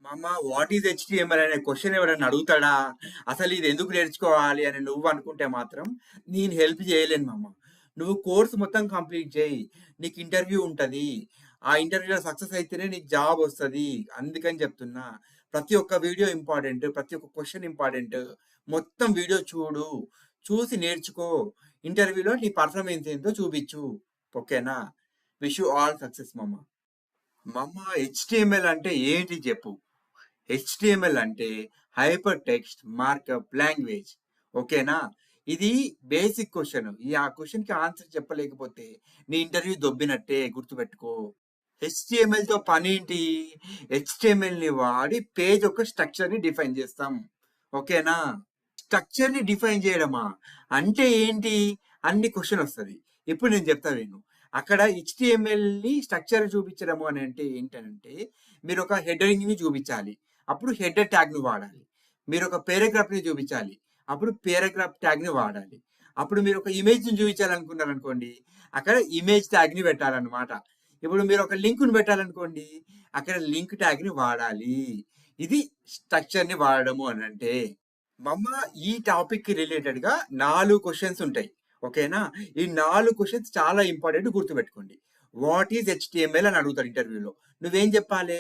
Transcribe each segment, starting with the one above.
మామ what is HTML అనే question ఎవరైనా అడుగుతాడా? అసలు ఇది ఎందుకు నేర్చుకోవాలి అని నువ్వు అనుకుంటే మాత్రం నేను హెల్ప్ చేయలేను మామ. నువ్వు కోర్స్ మొత్తం కంప్లీట్ చేయి. నీకు ఇంటర్వ్యూ ఉంటది. ఆ ఇంటర్వ్యూలో సక్సెస్ అయితేనే నీకు జాబ్ వస్తది. అందుకని చెప్తున్నా. ప్రతి ఒక్క వీడియో ఇంపార్టెంట్. ప్రతి ఒక్క క్వశ్చన్ ఇంపార్టెంట్. మొత్తం వీడియో చూడు. చూసి నేర్చుకో. ఇంటర్వ్యూలో నీ పర్ఫార్మెన్స్ ఏంటో చూపించు. ఓకేనా? విష్ యూ ఆల్ సక్సెస్ మామ. మామ హెచ్టిఎంఎల్ అంటే ఏంటి చెప్పు? హెచ్టిఎంఎల్ అంటే హైపర్ టెక్స్ట్ మార్కప్ లాంగ్వేజ్. ఓకేనా? ఇది బేసిక్ క్వశ్చన్. ఆ క్వశ్చన్‌కి ఆన్సర్ చెప్పలేకపోతే నీ ఇంటర్వ్యూ దొబ్బినట్టే గుర్తుపెట్టుకో. హెచ్టిఎంఎల్‌తో పనేంటి? హెచ్టిఎంఎల్‌ని వాడి పేజ్ యొక్క స్ట్రక్చర్‌ని డిఫైన్ చేస్తాం. ఓకేనా? స్ట్రక్చర్‌ని డిఫైన్ చేయడమా? అంటే ఏంటి? అన్ని క్వెషన్ వస్తది. ఇప్పుడు నేను చెప్తా విను. అక్కడ హెచ్‌టీఎంఎల్‌ని స్ట్రక్చర్ చూపించడము అని అంటే ఏంటనంటే, మీరొక హెడరింగ్‌ని చూపించాలి. అప్పుడు హెడర్ ట్యాగ్‌ని వాడాలి. మీరొక పారాగ్రాఫ్‌ని చూపించాలి. అప్పుడు పారాగ్రాఫ్ ట్యాగ్‌ని వాడాలి. అప్పుడు మీరొక ఇమేజ్‌ని చూపించాలనుకున్నారనుకోండి, అక్కడ ఇమేజ్ ట్యాగ్‌ని పెట్టాలన్నమాట. ఇప్పుడు మీరొక లింక్‌ని పెట్టాలనుకోండి, అక్కడ లింక్ ట్యాగ్‌ని వాడాలి. ఇది స్ట్రక్చర్‌ని వాడడము అనంటే. మమ్మ ఈ టాపిక్‌కి రిలేటెడ్‌గా 4 క్వెషన్స్ ఉంటాయి. ఓకేనా? ఈ 4 క్వెషన్స్ చాలా ఇంపార్టెంట్ గుర్తుపెట్టుకోండి. వాట్ ఈస్ హెచ్‌టీఎంఎల్ అని అడుగుతాడు ఇంటర్వ్యూలో. నువ్వేం చెప్పాలి?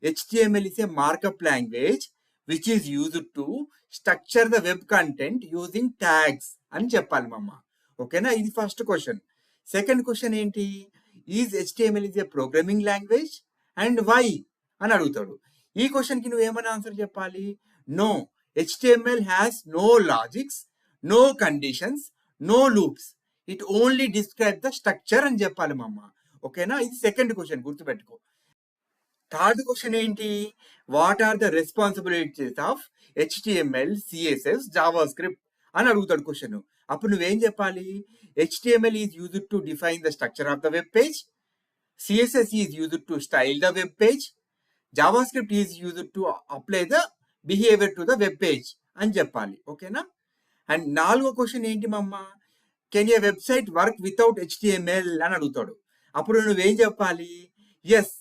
HTML is a markup language which is used to structure the web content using tags అని చెప్పాలి మమ్మ. ఓకేనా? ఇది ఫస్ట్ క్వెషన్. సెకండ్ క్వెషన్ ఏంటి? Is HTML is a programming language and why అని అడుగుతాడు. ఈ క్వెషన్‌కి నువ్వేమని ఆన్సర్ చెప్పాలి? No. HTML has no logics, no conditions, no loops. It only describes the structure అని చెప్పాలి మమ్మ. ఓకేనా? ఇది సెకండ్ క్వశ్చన్ గుర్తుపెట్టుకో. థర్డ్ క్వశ్చన్ ఏంటి? What are the responsibilities of HTML, CSS, JavaScript అని అడుగుతాడు క్వశ్చన్. అప్పుడు నువ్వేం చెప్పాలి? HTML is used to define the structure of the web page. CSS is used to style the web page. JavaScript is used to apply the behaviour to the web page అని చెప్పాలి. ఓకేనా? And నాలుగో question ఏంటి మమ్మ? Can a website work without HTML అని అడుగుతాడు. అప్పుడు నువ్వేం చెప్పాలి? Yes,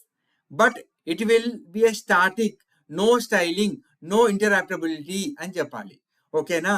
but it will be a static, no styling, no interoperability అని చెప్పాలి. ఓకేనా?